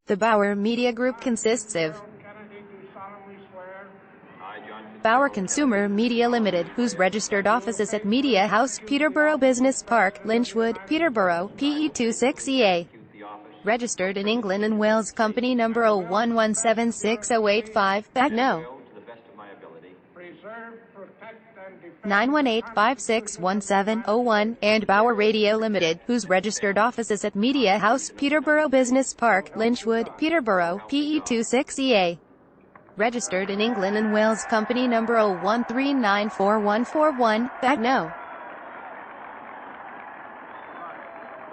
The Bauer Media Group consists of Bauer Consumer Media Ltd, whose registered office is at Media House, Peterborough Business Park, Lynch Wood, Peterborough, PE26EA. Registered in England and Wales. Company number 011760885, that no. 918-561701, and Bauer Radio Ltd, whose registered office is at Media House, Peterborough Business Park, Lynch Wood, Peterborough, PE26EA. Registered in England and Wales. Company number 013944141, that no.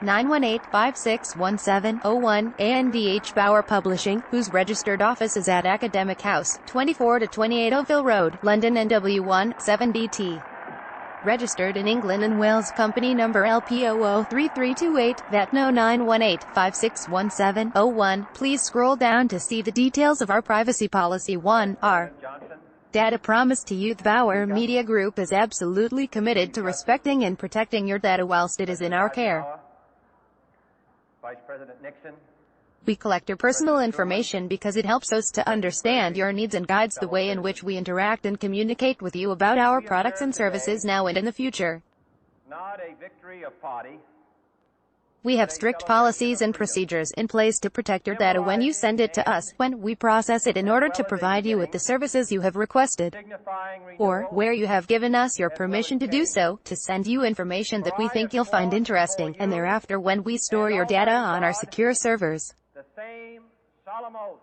918-561701, and Bauer Publishing, whose registered office is at Academic House, 24-28 Oakville Road, London NW1, 7BT. Registered in England and Wales. Company number LP003328, that no. 918-561701. Please scroll down to see the details of our privacy policy. 1. Our data promise to you. The Bauer Media Group is absolutely committed to respecting and protecting your data whilst it is in our care. Vice President Nixon. We collect your personal information because it helps us to understand your needs and guides the way in which we interact and communicate with you about our products and services now and in the future. Not a victory of party. We have strict policies and procedures in place to protect your data when you send it to us, when we process it in order to provide you with the services you have requested, or where you have given us your permission to do so, to send you information that we think you'll find interesting, and thereafter when we store your data on our secure servers. The same solemn oath.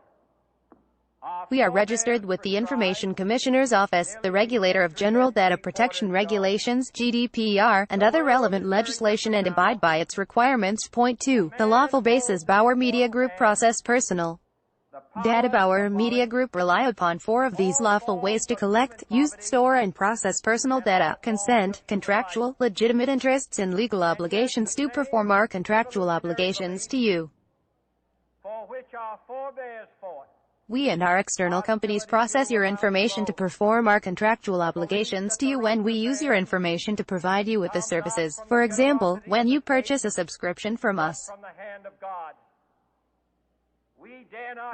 We are registered with the Information Commissioner's Office, the regulator of General Data Protection Regulations, GDPR, and other relevant legislation and abide by its requirements. Point 2. The lawful basis. Bauer Media Group process personal data. Bauer Media Group rely upon 4 of these lawful ways to collect, use, store and process personal data: consent, contractual, legitimate interests and legal obligations to perform our contractual obligations to you, For which our forebears fought. We and our external companies process your information to perform our contractual obligations to you when we use your information to provide you with the services. For example, when you purchase a subscription from us, From the hand of God.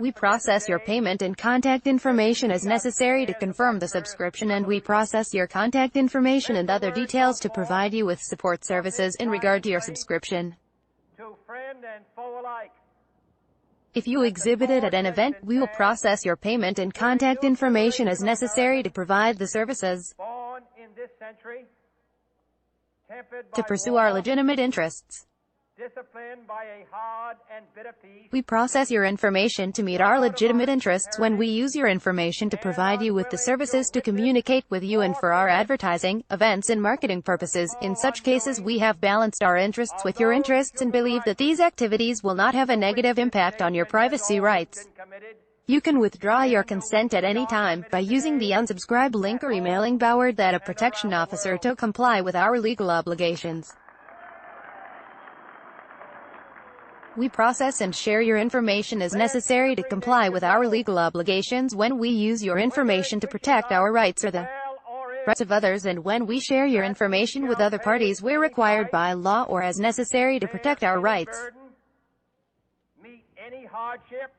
we process your payment and contact information as necessary to confirm the subscription, and we process your contact information and other details to provide you with support services in regard to your subscription. To friend and foe alike. If you exhibited at an event, we will process your payment and contact information as necessary to provide the services Born in this century. Tempered to by pursue war, our legitimate interests. disciplined by a hard and bitter peace. We process your information to meet our legitimate interests when we use your information to provide you with the services to communicate with you and for our advertising, events and marketing purposes. In such cases we have balanced our interests with your interests and believe that these activities will not have a negative impact on your privacy rights. You can withdraw your consent at any time by using the unsubscribe link or emailing Bauer Data Protection Officer to comply with our legal obligations. We process and share your information as necessary to comply with our legal obligations when we use your information to protect our rights or the rights of others, and when we share your information with other parties where required by law or as necessary to protect our rights. Meet any hardship.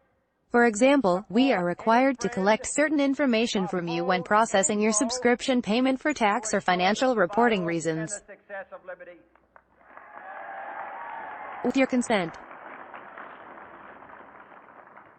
For example, we are required to collect certain information from you when processing your subscription payment for tax or financial reporting reasons. The success of liberty. With your consent,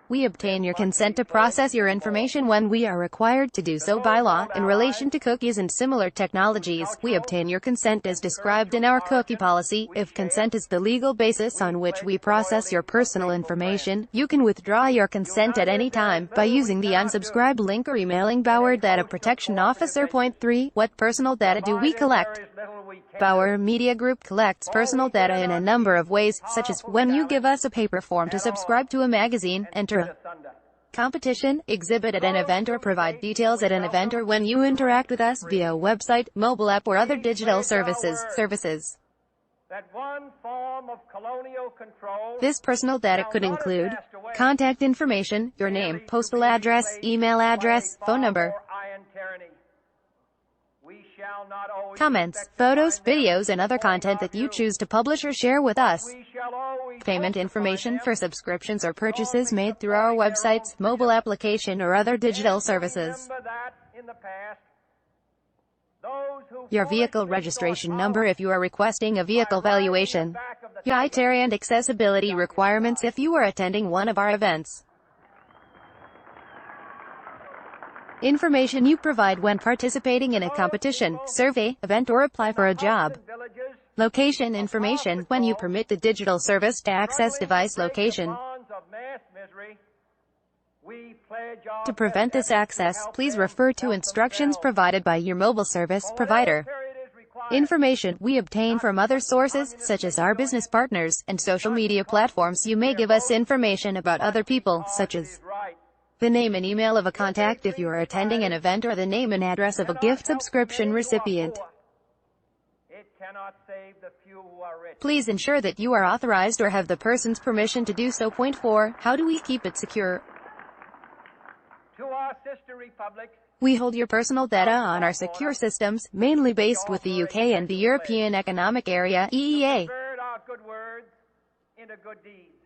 we obtain your consent to process your information when we are required to do so by law. In relation to cookies and similar technologies, we obtain your consent as described in our cookie policy. If consent is the legal basis on which we process your personal information, you can withdraw your consent at any time by using the unsubscribe link or emailing Bauer Data Protection Officer. Point 3. What personal data do we collect? Bauer Media Group collects personal data in a number of ways, such as when you give us a paper form to subscribe to a magazine, enter a competition, exhibit at an event or provide details at an event, or when you interact with us via website, mobile app or other digital services. That one form of colonial control. This personal data could include contact information, your name, postal address, email address, phone number. We shall not always comments, expect to photos, find them videos, and other or content that not you you. choose to publish or share with us. We shall always Payment hope to find information them, for subscriptions or purchases only made through our supporting their own websites, mobile freedom. application, or other digital And services. remember that in the past, those who Your foolishly vehicle thought registration power number if you are requesting a vehicle by riding the valuation. back of the Your tiger itinerary and accessibility requirements if you are attending one of our events. Information you provide when participating in a competition, survey, event, or apply for a job. and villages Location information when you permit the digital service to access struggling device to break the location. bonds of mass misery. We pledge our To prevent best this efforts to access, help please them refer to help instructions themselves. provided by your mobile service For whatever provider. period is required, Information we obtain from other sources, such as our business partners, and social media platforms. You may give us information about other people, such it as is right. the name and email of a contact if you are attending an event, or the name and address of a Cannot gift help subscription many who are recipient. poor. It cannot save the few who are rich. Please ensure that you are authorized or have the person's permission to do so. Point 4. How do we keep it secure? To our sister republics, We hold your personal data on our secure systems, mainly based with the UK and the European Economic Area, EEA. convert our good words into good deeds.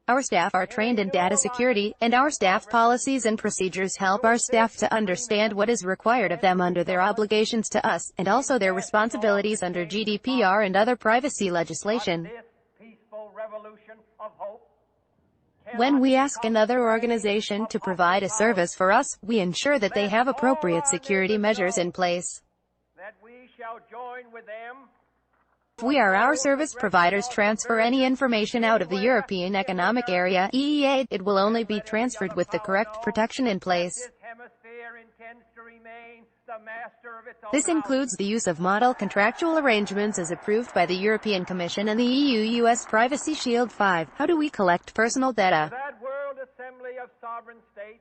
Our staff are trained in data security, and our staff policies and procedures help our staff to understand what is required of them under their obligations to us, and also their responsibilities under GDPR and other privacy legislation. This peaceful revolution of hope. When we ask another organization to provide a service for us, we ensure that they have appropriate security measures in place. That we shall join with them. If we or our service providers transfer any information out of the European Economic Area, EEA, it will only be transferred with the correct protection in place. This hemisphere intends to remain the master of its own This house. includes the use of model contractual arrangements as approved by the European Commission and the EU-US Privacy Shield 5. How do we collect personal data? That World Assembly of Sovereign States,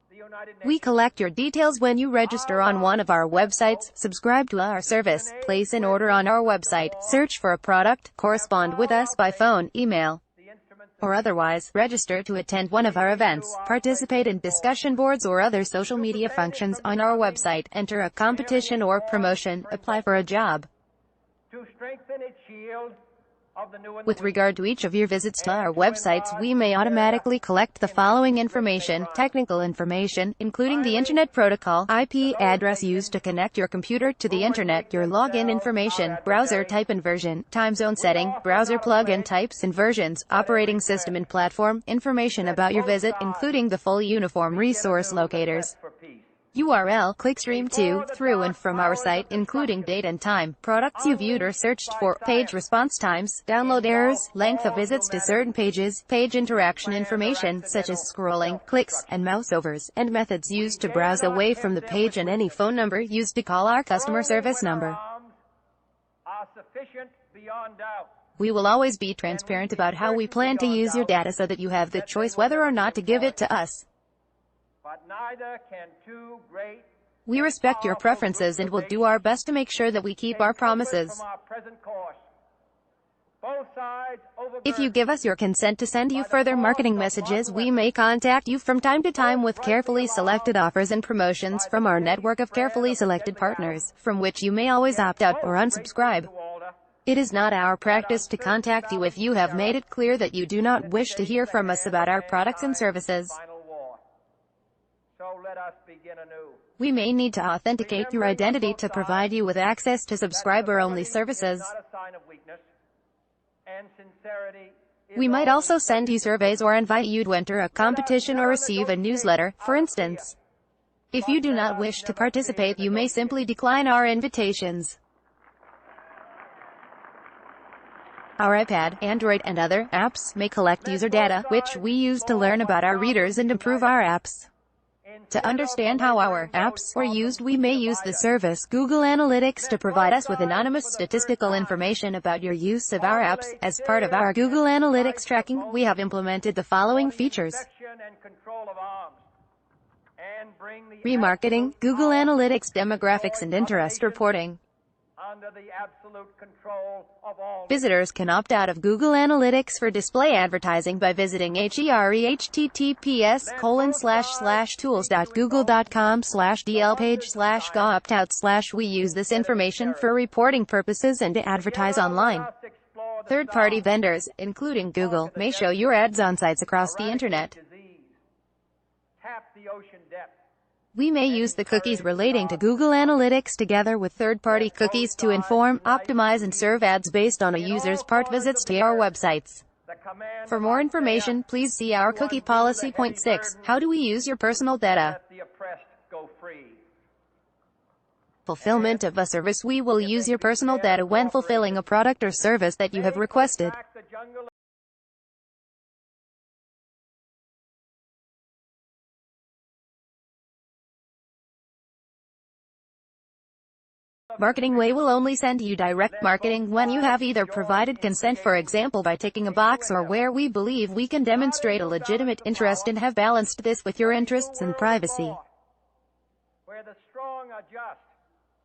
the United Nations. We collect your details when you register on one of our websites, subscribe to our service, place an order on our website, search for a product, correspond with us by phone, email, The instruments or otherwise, register to attend one of our events, participate in discussion boards or other social media functions on our website, enter a competition or promotion, apply for a job. to strengthen its shield of the new and With the regard to each of your visits to our websites, we may automatically collect the following information: technical information, including the Internet Protocol, IP address used to connect your computer to the Internet, your login information, browser type and version, time zone setting, browser plug-in types and versions, operating system and platform, information about your visit, including the full uniform resource locators. for peace. URL, clickstream to, through and from our site, including date and time, products you viewed or searched for, page response times, download errors, length of visits to certain pages, page interaction information, such as scrolling, clicks, and mouse overs, and methods used to browse away from the page, and any phone number used to call our customer service number. Are sufficient beyond doubt. We will always be transparent about how we plan to use your data so that you have the choice whether or not to give it to us. But neither can two great We respect your preferences and will do our best to make sure that we keep our promises. from our present course. Both sides If you give us your consent to send you further marketing messages, we may contact you from time to time with carefully selected offers and promotions from our network of carefully selected partners, from which you may always opt out or unsubscribe. It is not our practice to contact you if you have made it clear that you do not wish to hear from us about our products and services. Final war. So let us begin anew. We may need to authenticate your identity to provide you with access to subscriber-only services. Not a sign of weakness, and sincerity is We might always also send you surveys or invite you to enter a competition or receive a newsletter, for instance. If you do not wish to participate, you may simply decline our invitations. Our iPad, Android, and other apps may collect user data, which we use to learn about our readers and improve our apps. To understand how our apps are used, we may use the service Google Analytics to provide us with anonymous statistical information about your use of our apps. As part of our Google Analytics tracking, we have implemented the following features: protection and control of arms, and bring the remarketing, Google Analytics demographics and interest reporting, under the absolute control of all. Visitors can opt out of Google Analytics for display advertising by visiting https://tools.google.com/dl page/go opt-out/ we use this information for reporting purposes and to advertise online. Third-party vendors, including Google, may show your ads on sites across the internet. Tap the ocean depth. We may use the cookies relating to Google Analytics together with third-party cookies to inform, optimize and serve ads based on a user's part visits to our websites. For more information, please see our cookie policy. Point 6. How do we use your personal data? Let the oppressed go free. Fulfillment of a service. We will use your personal data when fulfilling a product or service that you have requested. Back the jungle. Marketing Way will only send you direct marketing when you have either provided consent, for example by ticking a box, or where we believe we can demonstrate a legitimate interest and have balanced this with your interests and privacy. Where the strong are just.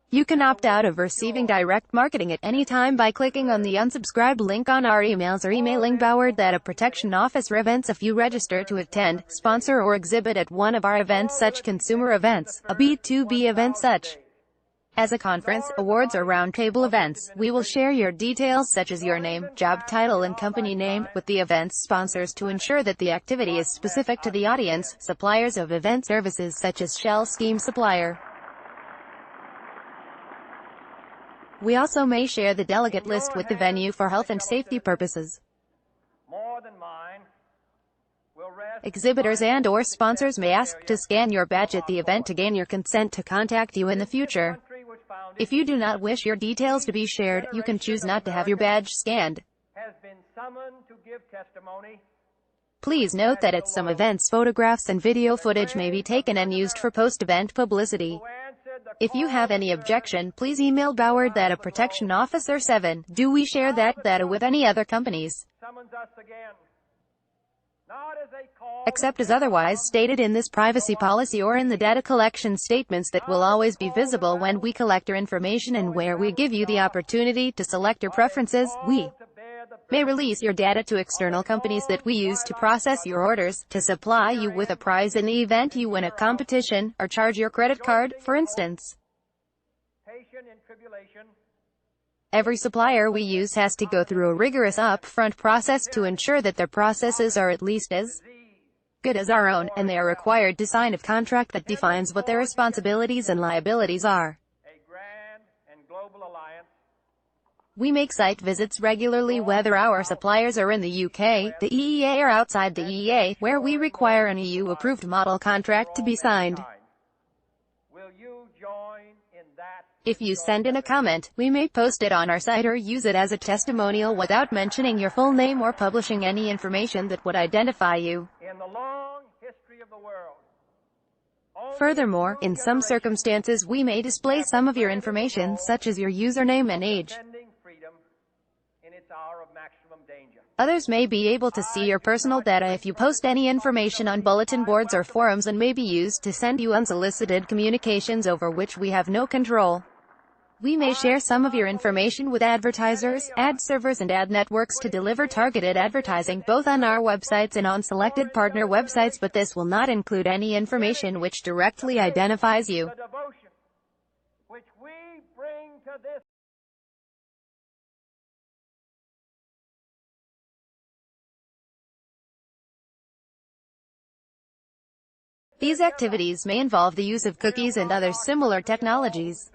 You can opt out of receiving direct marketing at any time by clicking on the unsubscribe link on our emails or emailing Bauer Data Protection Office events if you register to attend, sponsor or exhibit at one of our events, such consumer events, a B2B event such as a conference, awards or roundtable events. We will share your details such as your name, job title and company name with the event's sponsors to ensure that the activity is specific to the audience. Suppliers of event services such as Shell Scheme Supplier. We also may share the delegate list with the venue for health and safety purposes. More than mine will rest. Exhibitors and or sponsors may ask to scan your badge at the event to gain your consent to contact you in the future. If you do not wish your details to be shared, you can choose not to have your badge scanned. Has been summoned to give testimony. Please note that at some events photographs and video footage may be taken and used for post-event publicity. If you have any objection, please email Bauer Data Protection Officer 7. Do we share that data with any other companies? Summons us again. Not as a call. Except as otherwise stated in this privacy policy or in the data collection statements that will always be visible when we collect your information and where we give you the opportunity to select your preferences. We may release your data to external companies that we use to process your orders, to supply you with a prize in the event you win a competition, or charge your credit card, for instance. Patient in tribulation. Every supplier we use has to go through a rigorous upfront process to ensure that their processes are at least as good as our own, and they are required to sign a contract that defines what their responsibilities and liabilities are. A grand and global alliance. We make site visits regularly whether our suppliers are in the UK, the EEA or outside the EEA, where we require an EU-approved model contract to be signed. Will you join in that? If you send in a comment, we may post it on our site or use it as a testimonial without mentioning your full name or publishing any information that would identify you. In the long history of the world. Furthermore, in some circumstances we may display some of your information, such as your username and age. Defending freedom in its hour of maximum danger. Others may be able to see your personal data if you post any information on bulletin boards or forums, and may be used to send you unsolicited communications over which we have no control. We may share some of your information with advertisers, ad servers and ad networks to deliver targeted advertising both on our websites and on selected partner websites, but this will not include any information which directly identifies you. The devotion which we bring to this. These activities may involve the use of cookies and other similar technologies.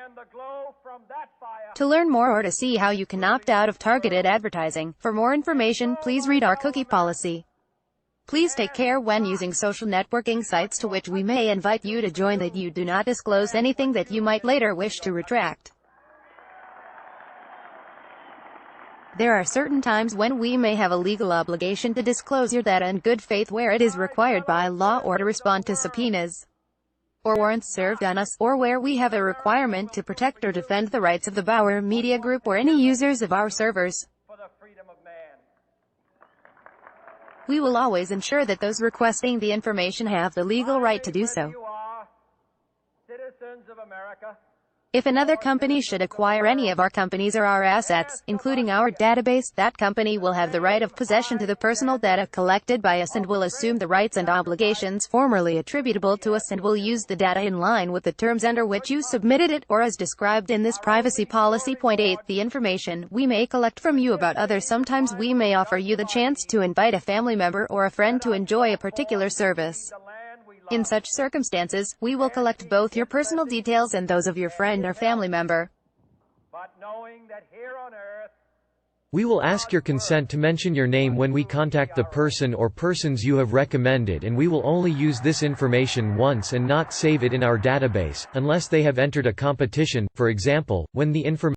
And the glow from that fire. To learn more or to see how you can opt out of targeted advertising, for more information, please read our cookie policy. Please take care when using social networking sites to which we may invite you to join that you do not disclose anything that you might later wish to retract. There are certain times when we may have a legal obligation to disclose your data in good faith where it is required by law, or to respond to subpoenas or warrants served on us, or where we have a requirement to protect or defend the rights of the Bauer Media Group or any users of our servers. For the freedom of man. We will always ensure that those requesting the information have the legal right to do so. You are citizens of America. If another company should acquire any of our companies or our assets, including our database, that company will have the right of possession to the personal data collected by us and will assume the rights and obligations formerly attributable to us and will use the data in line with the terms under which you submitted it or as described in this privacy policy. Point 8. The information we may collect from you about others. Sometimes we may offer you the chance to invite a family member or a friend to enjoy a particular service. In such circumstances, we will collect both your personal details and those of your friend or family member. But knowing that here on earth, We will ask your consent to mention your name when we contact the person or persons you have recommended, and we will only use this information once and not save it in our database, unless they have entered a competition, for example, when the information